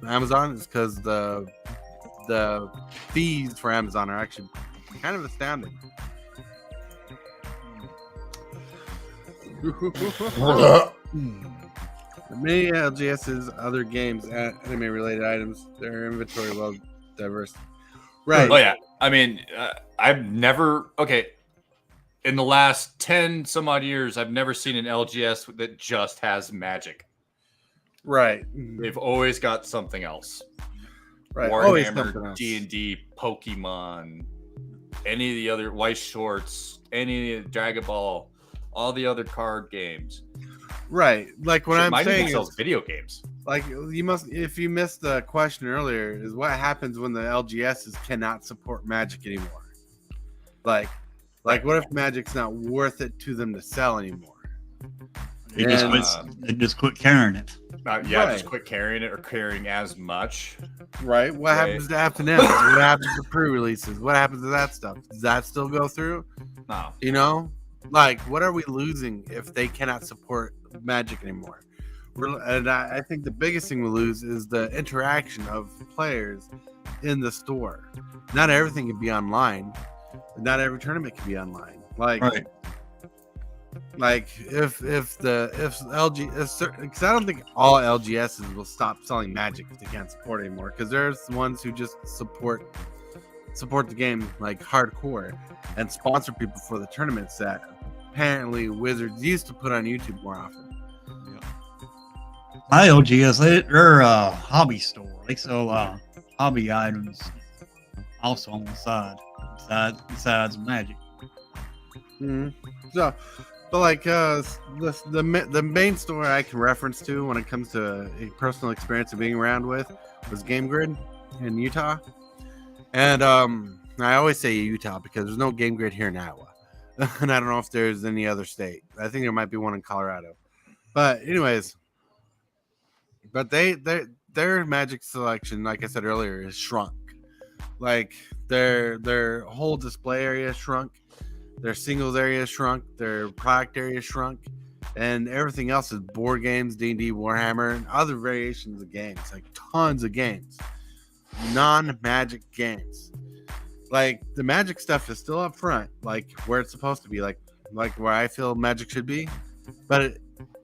Amazon is because the fees for Amazon are actually kind of astounding. Many LGS's other games, anime-related items, their inventory well diverse. Right. Oh yeah. I mean, I've never. Okay. In the last 10 some odd years, I've never seen an LGS that just has Magic. Right. They've always got something else. Right. Warhammer, D&D, Pokemon, any of the other White Shorts, any of the Dragon Ball, all the other card games. Right. Like what I'm saying sells is, video games. like you must, if you missed the question earlier, is what happens when the LGSs cannot support Magic anymore? Like what if Magic's not worth it to them to sell anymore? They just quit carrying it. Right. Just quit carrying it or carrying as much. Right. What happens to F&Ms? What happens to pre-releases? What happens to that stuff? Does that still go through? No. You know, like what are we losing if they cannot support Magic anymore? And I think the biggest thing we lose is the interaction of players in the store. Not everything can be online. Not every tournament can be online. Like, Right. like if LG, because I don't think all LGSs will stop selling Magic if they can't support anymore. Because there's ones who just support the game like hardcore and sponsor people for the tournaments that apparently Wizards used to put on YouTube more often. My LGS, they're a hobby store. They sell hobby items also on the side, besides Magic. Mm-hmm. So, but like the main store I can reference to when it comes to a personal experience of being around with was Game Grid in Utah, and I always say Utah because there's no Game Grid here in Iowa, and I don't know if there's any other state. I think there might be one in Colorado, but anyways. But their Magic selection, like I said earlier, is shrunk. Like their whole display area shrunk, their singles area shrunk, their product area shrunk, and everything else is board games, D&D, Warhammer, and other variations of games, like tons of games, non-Magic games. Like the Magic stuff is still up front, like where it's supposed to be, like where I feel Magic should be, but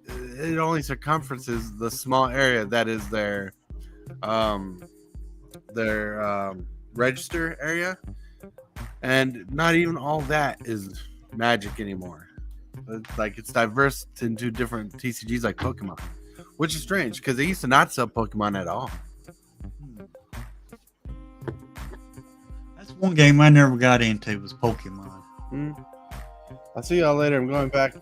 it only circumferences the small area that is their register area, and not even all that is Magic anymore. Like it's diverse into different TCGs like Pokemon, which is strange because they used to not sell Pokemon at all. That's one game I never got into was Pokemon. I'll see y'all later. I'm going back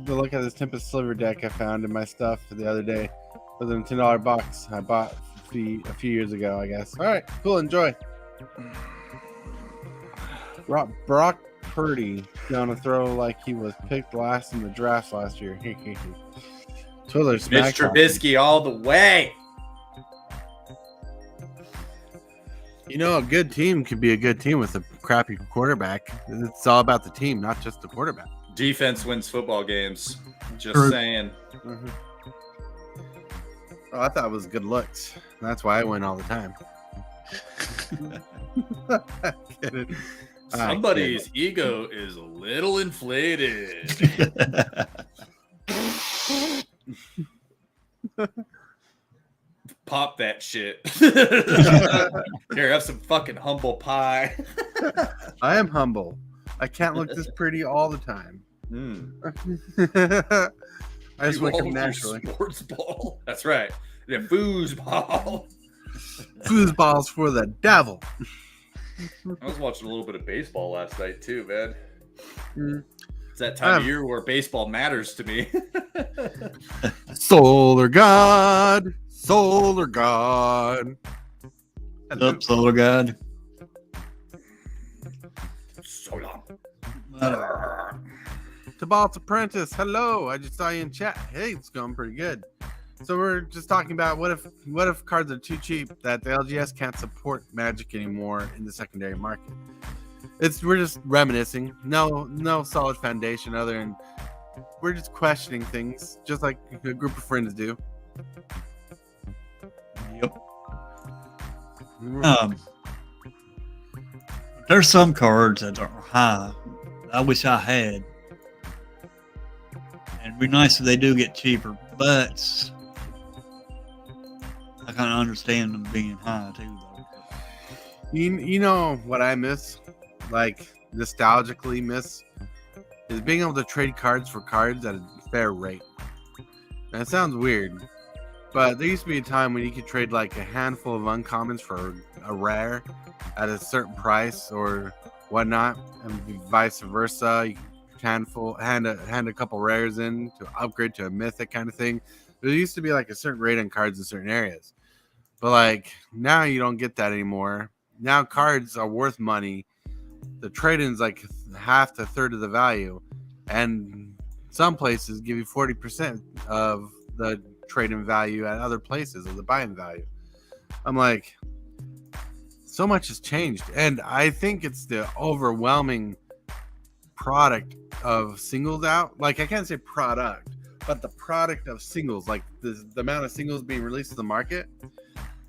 to look at this Tempest Sliver deck I found in my stuff the other day with a $10 box I bought a few years ago, I guess. All right, cool. Enjoy. Brock Purdy down to throw like he was picked last in the draft last year. Twiller Mitch smack. Trubisky all the way. You know, a good team could be a good team with a crappy quarterback. It's all about the team, not just the quarterback. Defense wins football games. Just True. saying. Mm-hmm. Oh, I thought it was good looks. That's why I win all the time. Somebody's ego is a little inflated. Pop that shit. Here, have some fucking humble pie. I am humble. I can't look this pretty all the time. I just wake up naturally. Sports ball. That's right. Yeah, foosball. Foosball's for the devil. I was watching a little bit of baseball last night too, man. It's that time Um, of year where baseball matters to me. Solar God. Solar God. Up, Solar God. So long. Tabalt's Apprentice, hello. I just saw you in chat. Hey, it's going pretty good. So we're just talking about what if cards are too cheap that the LGS can't support Magic anymore in the secondary market. We're just reminiscing. No solid foundation other than we're just questioning things, just like a group of friends do. Yep. There's some cards that are high that I wish I had. And it'd be nice if they do get cheaper, but I kind of understand them being high too, though. You know what I miss, like nostalgically miss, is being able to trade cards for cards at a fair rate. That sounds weird, but there used to be a time when you could trade like a handful of uncommons for a rare at a certain price or whatnot, and vice versa. You could hand a couple rares in to upgrade to a mythic kind of thing. There used to be like a certain rate on cards in certain areas, but like now you don't get that anymore. Now cards are worth money. The trade-in's like half to a third of the value, and some places give you 40% of the trade-in value at other places of the buy-in value. I'm like, so much has changed, and I think it's the overwhelming product of singles out. Like, I can't say product, but the product of singles, like the amount of singles being released to the market,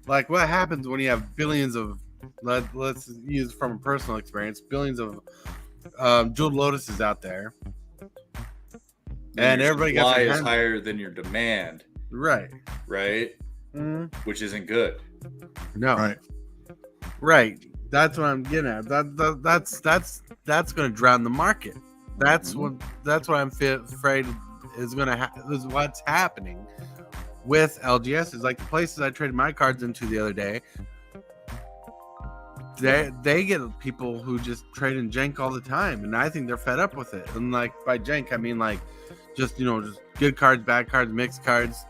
like what happens when you have billions of, let's use from a personal experience, billions of Jeweled Lotuses out there, and your everybody supply got is higher than your demand, right, which isn't good. no, right. That's what I'm getting at. That's going to drown the market. That's what I'm afraid is is what's happening with LGS. Is like the places I traded my cards into the other day. They get people who just trade in jank all the time, and I think they're fed up with it. And like by jank, I mean like just just good cards, bad cards, mixed cards.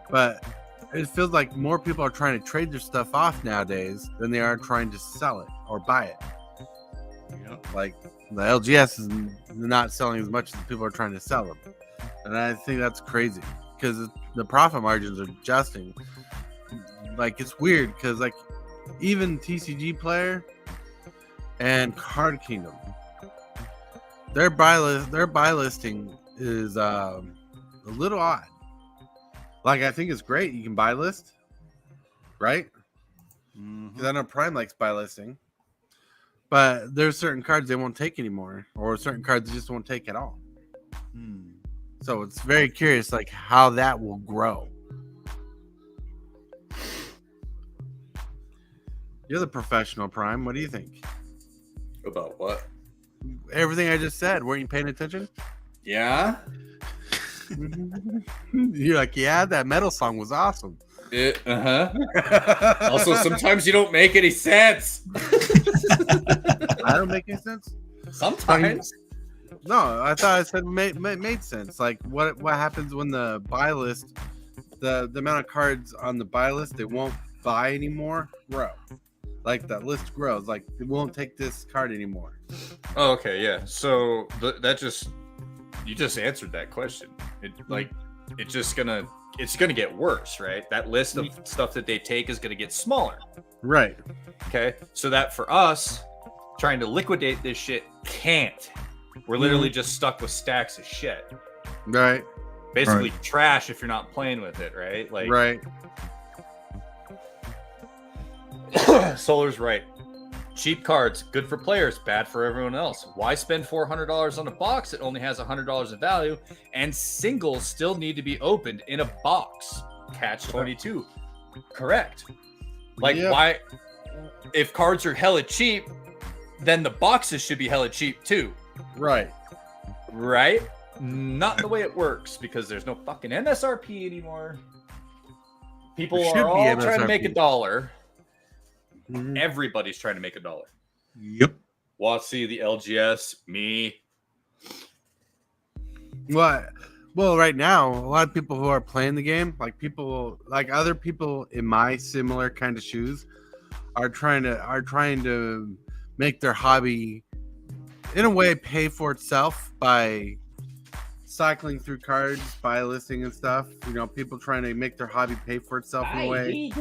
But it feels like more people are trying to trade their stuff off nowadays than they are trying to sell it or buy it. Like the LGS is not selling as much as people are trying to sell them, and I think that's crazy because the profit margins are adjusting. Like it's weird because like even TCG Player and Card Kingdom, their buy listing is a little odd. Like I think it's great you can buy list, right? Because I know Prime likes buy listing, but there's certain cards they won't take anymore, or certain cards they just won't take at all. So it's very curious, like how that will grow. You're the professional, Prime. What do you think About what? Everything I just said? Weren't you paying attention? Yeah. You're like, yeah, that metal song was awesome. Also, sometimes you don't make any sense. I don't make any sense. Sometimes. No, I thought I said made sense. Like, what happens when the buy list, the amount of cards on the buy list they won't buy anymore grow. Like that list grows. Like they won't take this card anymore. Oh, okay, yeah. So you just answered that question. It's gonna get worse, right? That list of stuff that they take is gonna get smaller. Right. Okay. So that for us, trying to liquidate this shit can't. We're literally just stuck with stacks of shit. Right. Basically trash if you're not playing with it, right? Like right. Solar's right. Cheap cards, good for players, bad for everyone else. Why spend $400 on a box that only has $100 of value? And singles still need to be opened in a box. Catch 22. Correct. Like, why? If cards are hella cheap, then the boxes should be hella cheap too. Right. Right? Not the way it works because there's no fucking MSRP anymore. People are all trying to make $1. Everybody's trying to make $1. Yep. Watsy, the LGS, me. What? Well, right now, a lot of people who are playing the game, like other people in my similar kind of shoes, are trying to make their hobby, in a way, pay for itself by cycling through cards, buy listing and stuff. People trying to make their hobby pay for itself in a way,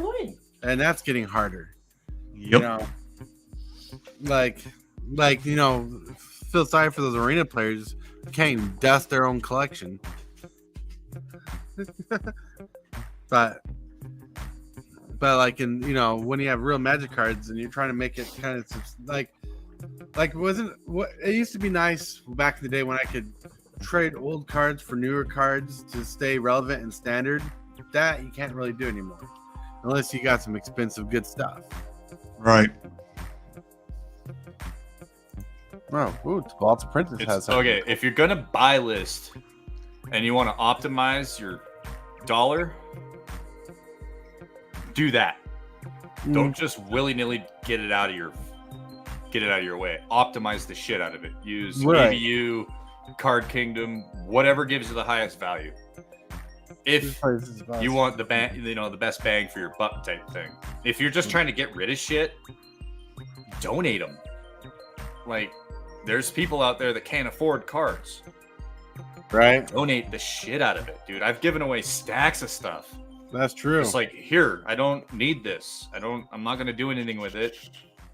and that's getting harder. Yep. Feel sorry for those arena players who can't even dust their own collection. but like when you have real Magic cards and you're trying to make it kind of like wasn't what it used to be nice back in the day when I could trade old cards for newer cards to stay relevant and standard. That you can't really do anymore unless you got some expensive good stuff. Right. Oh, Waltz Princess has something. Okay, if you're gonna buy list and you want to optimize your dollar, do that. Don't just willy-nilly get it out of your way. Optimize the shit out of it. Use ABU, Card Kingdom, whatever gives you the highest value. If you want the best bang for your buck type thing. If you're just trying to get rid of shit, donate them. Like, there's people out there that can't afford cards. Right? Donate the shit out of it, dude. I've given away stacks of stuff. That's true. It's like, here, I don't need this. I'm not gonna do anything with it.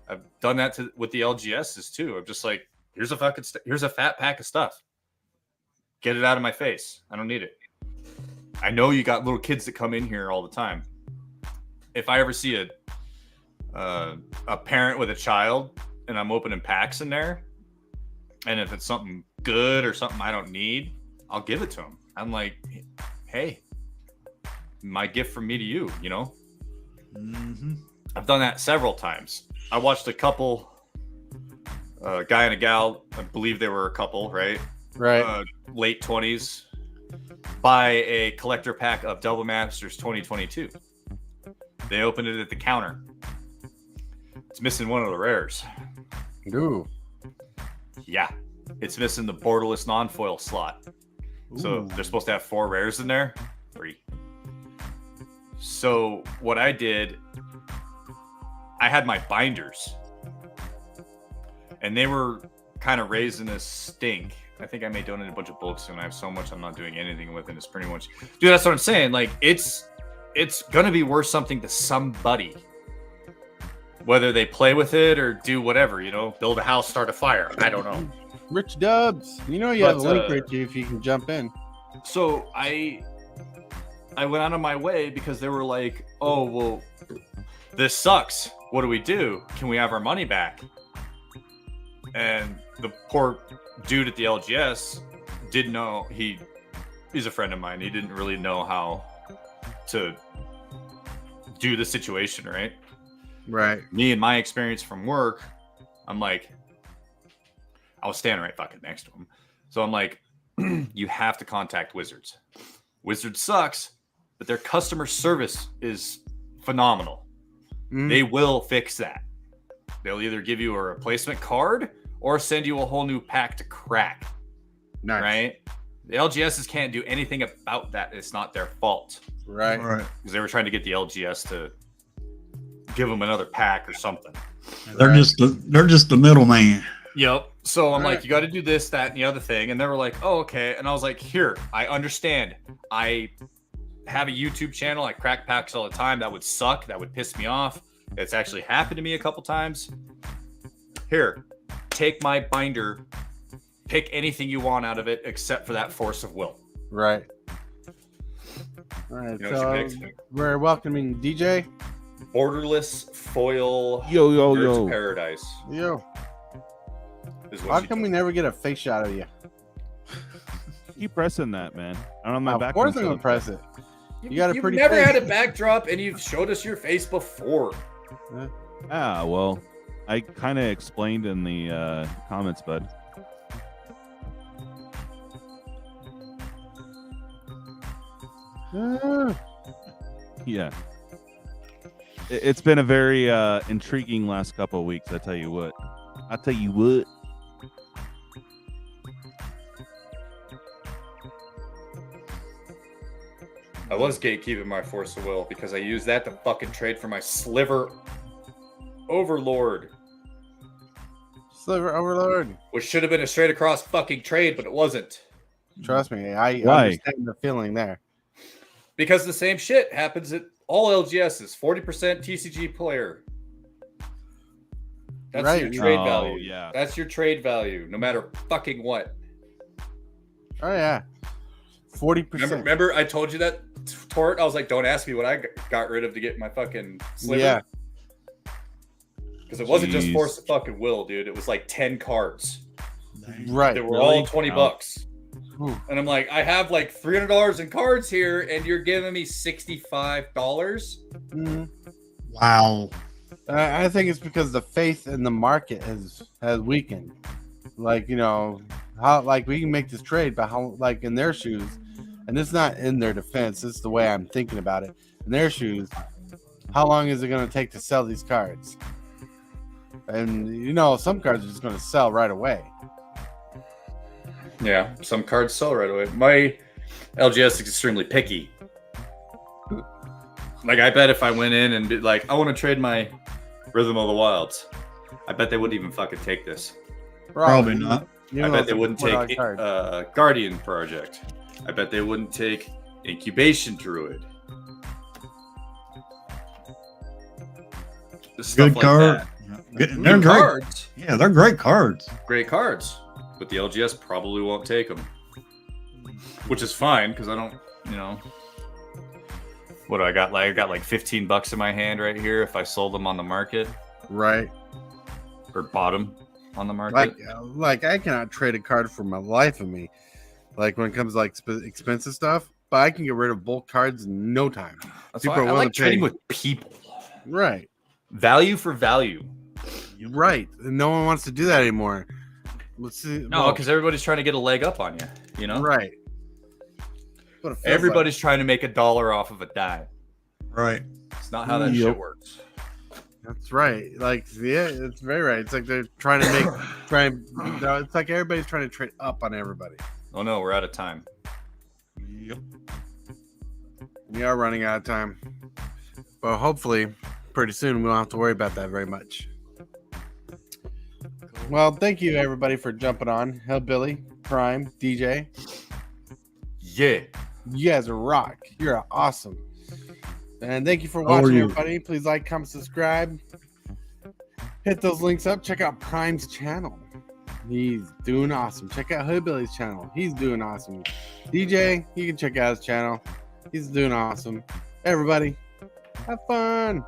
I've done that with the LGSs too. I'm just like, here's a fat pack of stuff. Get it out of my face. I don't need it. I know you got little kids that come in here all the time. If I ever see a parent with a child and I'm opening packs in there, and if it's something good or something I don't need, I'll give it to them. I'm like, hey, my gift from me to you, you know? Mm-hmm. I've done that several times. I watched a couple, a guy and a gal, I believe they were a couple, right? Right. Late 20s, buy a collector pack of Double Masters 2022. They opened it at the counter. It's missing one of the rares. Ooh. Yeah, it's missing the borderless non-foil slot. So Ooh. they're supposed to have 4 rares in there. 3. So what I did, I had my binders, and they were kind of raising a stink. I think I may donate a bunch of books, and I have so much I'm not doing anything with it. It's pretty much, dude. That's what I'm saying. Like it's gonna be worth something to somebody, whether they play with it or do whatever. You know, build a house, start a fire. I don't know. Rich Dubs. You know you have a link, Richie, if you can jump in. So I went out of my way because they were like, oh well, this sucks. What do we do? Can we have our money back? And the poor dude at the LGS didn't know. He's a friend of mine. He didn't really know how to do the situation, right? Right. Me and my experience from work, I'm like, I was standing right fucking next to him. So I'm like, you have to contact Wizards. Wizards sucks, but their customer service is phenomenal. Mm. They will fix that. They'll either give you a replacement card or send you a whole new pack to crack. Nice. Right? The LGSs can't do anything about that. It's not their fault. Right. Right. Because they were trying to get the LGS to give them another pack or something. They're just the middleman. Yep. So I'm Right. like, you got to do this, that, and the other thing. And they were like, oh, okay. And I was like, here, I understand. I have a YouTube channel. I crack packs all the time. That would suck. That would piss me off. It's actually happened to me a couple times. Here, take my binder. Pick anything you want out of it except for that force of will. Right. All right. You know what you So picked? we're welcoming DJ. Borderless foil. Yo. Birds of Paradise. Yo. Is what How she come we took. never get a face shot of you? Keep pressing that, man. I don't know my Of back. course I'm gonna press it. You got a You've pretty never face. had a backdrop and you've showed us your face before. Ah, well, I kind of explained in the comments, bud. Ah, Yeah. It's been a very intriguing last couple of weeks. I tell you what. I was gatekeeping my force of will because I used that to fucking trade for my sliver overlord, Sliver Overlord. which should have been a straight across fucking trade, but it wasn't. Trust me, I Why? understand the feeling there. Because the same shit happens at all LGSs. 40% TCG player. That's Right. your trade Oh, value. yeah. That's your trade value, no matter fucking what. Oh yeah, 40%. Remember I told you that, Tort? I was like, don't ask me what I got rid of to get my fucking sliver. Yeah. Because it wasn't just Jeez. force of fucking will, dude. It was like 10 cards. Right. They were really? all 20 Wow. bucks. Ooh. And I'm like, I have like $300 in cards here, and you're giving me $65? Mhm. Wow. I think it's because the faith in the market has weakened. Like, you know, how like we can make this trade, but how like in their shoes, and it's not in their defense, it's the way I'm thinking about it. In their shoes, how long is it going to take to sell these cards? And you know, some cards are just going to sell right away. Yeah, some cards sell right away. My LGS is extremely picky. Like, I bet if I went in and be like, I want to trade my Rhythm of the Wilds, I bet they wouldn't even fucking take this. Probably not. You I know, bet it's they a wouldn't $4 take card. Guardian Project. I bet they wouldn't take Incubation Druid. Stuff Good like card. that. They're Good great. cards. Yeah, they're great cards. Great cards. But the LGS probably won't take them. Which is fine, because I don't you know, what do I got? Like I got like $15 in my hand right here. If I sold them on the market, Right. or bought them on the market, Like I cannot trade a card for my life of me. Like when it comes to like expensive stuff, but I can get rid of bulk cards in no time. that's people why are I willing like to trading pay. with people. Right. Value for value. Right. And no one wants to do that anymore. Let's see. No, because everybody's trying to get a leg up on you. You know, Right. What it feels everybody's trying to make $1 off of a dime. Right. It's not how that Yep. shit works. like. That's right. Like, yeah, it's very right. It's like they're trying to it's like everybody's trying to trade up on everybody. Oh no, we're out of time. Yep. We are running out of time. But hopefully, pretty soon, we don't have to worry about that very much. Well, thank you, everybody, for jumping on. Hillbilly, Prime, DJ. Yeah. You guys are rock. You're awesome. And thank you for watching, you? everybody. Please like, comment, subscribe. Hit those links up. Check out Prime's channel. He's doing awesome. Check out Hoodbilly's channel. He's doing awesome. DJ, you can check out his channel. He's doing awesome. Everybody, have fun.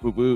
Boop boop.